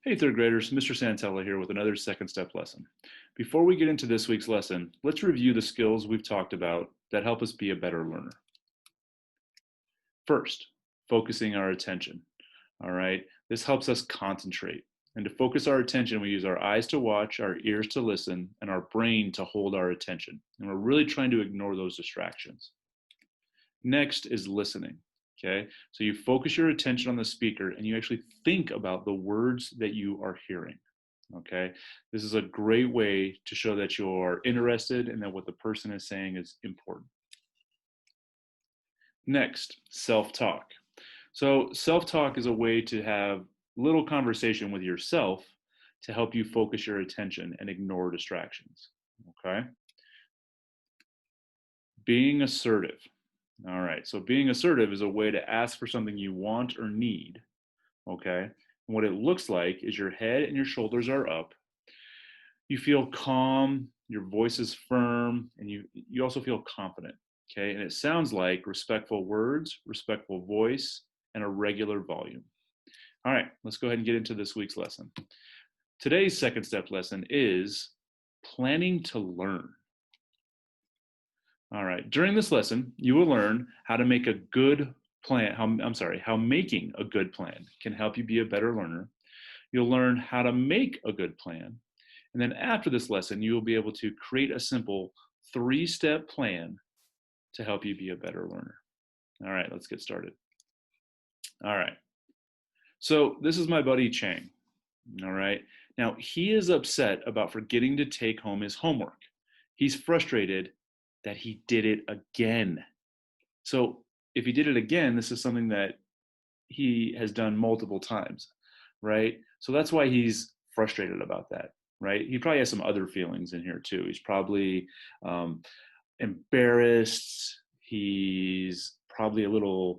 Hey, third graders, Mr. Santella here with another second step lesson. Before we get into this week's lesson, let's review the skills we've talked about that help us be a better learner. First, focusing our attention. All right, this helps us concentrate. And to focus our attention, we use our eyes to watch, our ears to listen, and our brain to hold our attention. And we're really trying to ignore those distractions. Next is listening. Okay, so you focus your attention on the speaker and you actually think about the words that you are hearing. Okay, this is a great way to show that you're interested and that what the person is saying is important. Next, self-talk. So self-talk is a way to have little conversation with yourself to help you focus your attention and ignore distractions. Okay, being assertive. All right, so being assertive is a way to ask for something you want or need. Okay, and what it looks like is your head and your shoulders are up. You feel calm, your voice is firm, and you also feel confident. Okay, and it sounds like respectful words, respectful voice, and a regular volume. All right, let's go ahead and get into this week's lesson. Today's second step lesson is planning to learn. All right, during this lesson, you will learn how to make a good plan. How making a good plan can help you be a better learner. You'll learn how to make a good plan. And then after this lesson, you will be able to create a simple 3-step plan to help you be a better learner. All right, let's get started. All right. So this is my buddy Chang. All right. Now he is upset about forgetting to take home his homework. He's frustrated that he did it again. So if he did it again, this is something that he has done multiple times, right? So that's why he's frustrated about that, right? He probably has some other feelings in here too. He's probably embarrassed. He's probably a little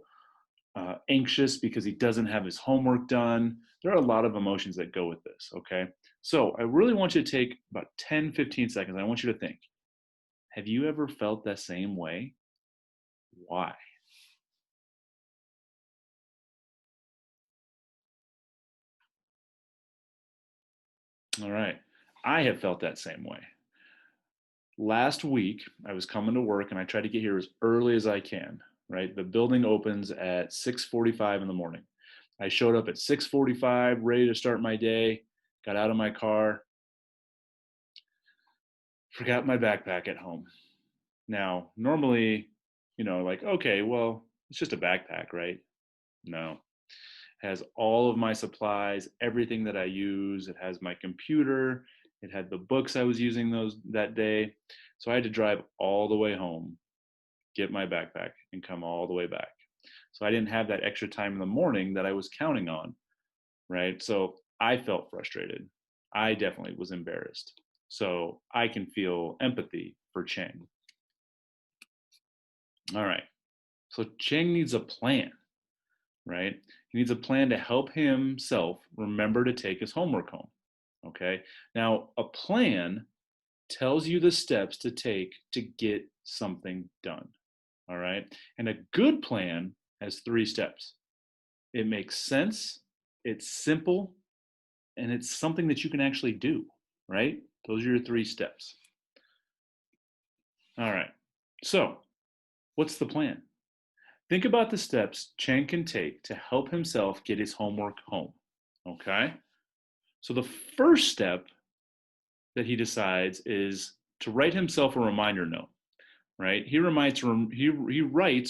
anxious because he doesn't have his homework done. There are a lot of emotions that go with this, okay? So I really want you to take about 10, 15 seconds. I want you to think, have you ever felt that same way? Why? All right. I have felt that same way. Last week, I was coming to work and I tried to get here as early as I can, right? The building opens at 6:45 in the morning. I showed up at 6:45, ready to start my day, got out of my car, forgot my backpack at home. Now, normally, like, okay, well, it's just a backpack, right? No. It has all of my supplies, everything that I use. It has my computer. It had the books I was using that day. So I had to drive all the way home, get my backpack, and come all the way back. So I didn't have that extra time in the morning that I was counting on, right? So I felt frustrated. I definitely was embarrassed. So I can feel empathy for Cheng. All right. So Cheng needs a plan, right? He needs a plan to help himself remember to take his homework home. Okay. Now, a plan tells you the steps to take to get something done. All right. And a good plan has 3 steps. It makes sense, it's simple, and it's something that you can actually do, right? Those are your 3 steps. All right. So, what's the plan? Think about the steps Cheng can take to help himself get his homework home. Okay? So the first step that he decides is to write himself a reminder note, right? He writes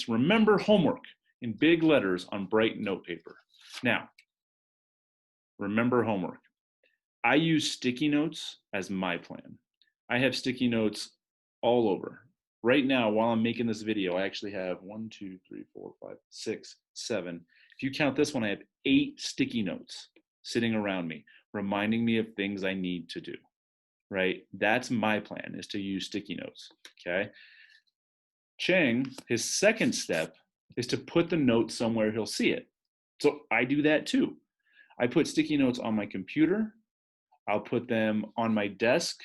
remember homework in big letters on bright note paper. Now, remember homework. I use sticky notes as my plan. I have sticky notes all over. Right now, while I'm making this video, I actually have 1, 2, 3, 4, 5, 6, 7. If you count this one, I have 8 sticky notes sitting around me, reminding me of things I need to do, right? That's my plan, is to use sticky notes, okay? Cheng, his second step is to put the note somewhere he'll see it. So I do that too. I put sticky notes on my computer. I'll put them on my desk,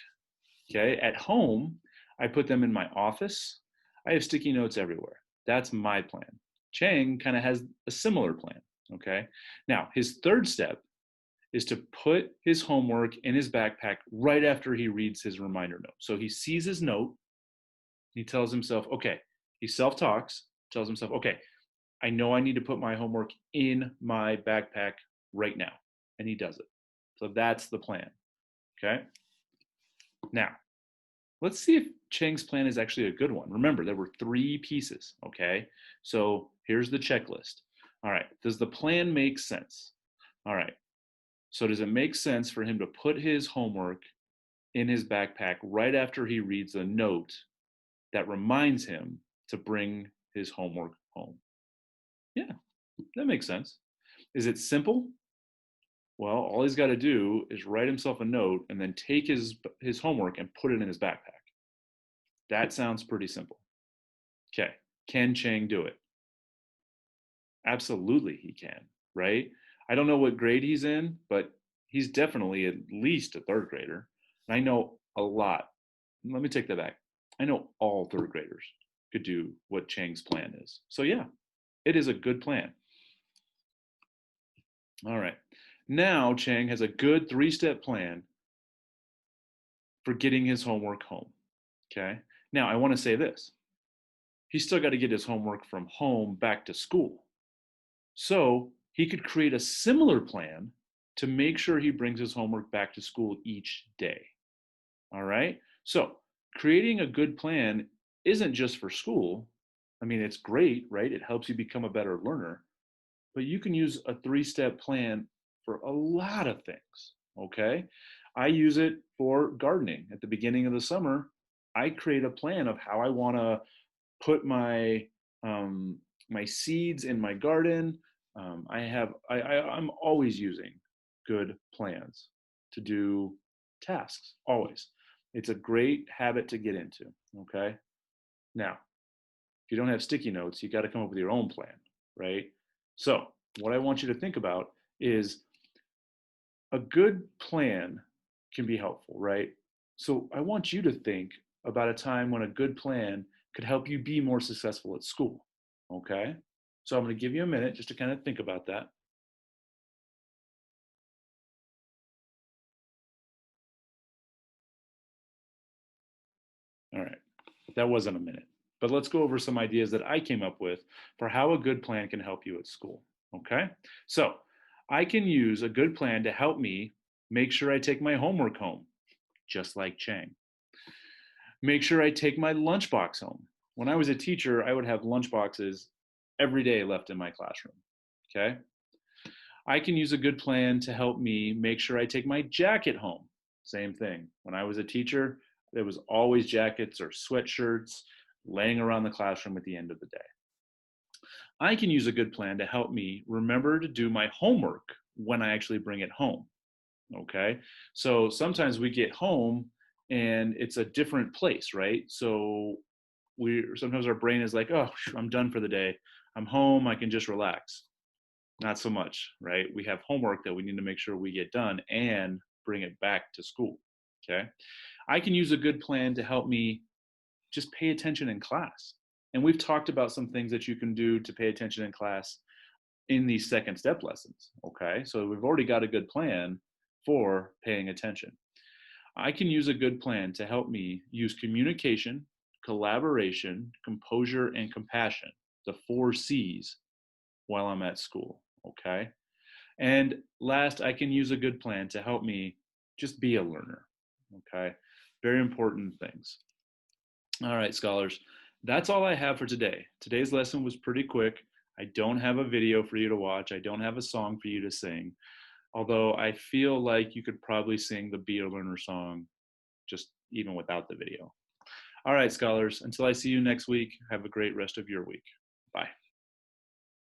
okay? At home, I put them in my office. I have sticky notes everywhere. That's my plan. Cheng kind of has a similar plan, okay? Now, his third step is to put his homework in his backpack right after he reads his reminder note. So he sees his note, he tells himself, okay, he self talks, tells himself, okay, I know I need to put my homework in my backpack right now. And he does it. So that's the plan. Okay. Now, let's see if Cheng's plan is actually a good one. Remember, there were 3 pieces. Okay. So here's the checklist. All right. Does the plan make sense? All right. So does it make sense for him to put his homework in his backpack right after he reads a note that reminds him to bring his homework home? Yeah, that makes sense. Is it simple? Well, all he's got to do is write himself a note and then take his homework and put it in his backpack. That sounds pretty simple. Okay, can Cheng do it? Absolutely, he can, right? I don't know what grade he's in, but he's definitely at least a 3rd grader. And I know a lot. Let me take that back. I know all 3rd graders could do what Cheng's plan is. So, yeah, it is a good plan. All right. Now, Cheng has a good 3-step plan for getting his homework home. Okay. Now, I want to say this, he's still got to get his homework from home back to school. So he could create a similar plan to make sure he brings his homework back to school each day. All right. So creating a good plan isn't just for school. I mean, it's great, right? It helps you become a better learner, but you can use a 3-step plan for a lot of things. Okay. I use it for gardening. At the beginning of the summer, I create a plan of how I want to put my seeds in my garden. I'm always using good plans to do tasks. Always, it's a great habit to get into. Okay, now if you don't have sticky notes, you got to come up with your own plan, right? So what I want you to think about is a good plan can be helpful, right? So I want you to think about a time when a good plan could help you be more successful at school. Okay. So I'm going to give you a minute just to kind of think about that. All right. That wasn't a minute, but let's go over some ideas that I came up with for how a good plan can help you at school. Okay. So I can use a good plan to help me make sure I take my homework home, just like Cheng. Make sure I take my lunchbox home. When I was a teacher, I would have lunchboxes every day left in my classroom. Okay. I can use a good plan to help me make sure I take my jacket home. Same thing. When I was a teacher, there was always jackets or sweatshirts laying around the classroom at the end of the day. I can use a good plan to help me remember to do my homework when I actually bring it home. Okay. So sometimes we get home and it's a different place, right? So we sometimes our brain is like, oh, I'm done for the day. I'm home. I can just relax. Not so much, right? We have homework that we need to make sure we get done and bring it back to school. Okay. I can use a good plan to help me just pay attention in class. And we've talked about some things that you can do to pay attention in class in these 2nd step lessons. Okay. So we've already got a good plan for paying attention. I can use a good plan to help me use communication, collaboration, composure, and compassion, the 4 C's, while I'm at school. Okay. And last, I can use a good plan to help me just be a learner. Okay. Very important things. All right, scholars. That's all I have for today. Today's lesson was pretty quick. I don't have a video for you to watch. I don't have a song for you to sing. Although I feel like you could probably sing the Be a Learner song just even without the video. All right, scholars, until I see you next week, have a great rest of your week. Bye.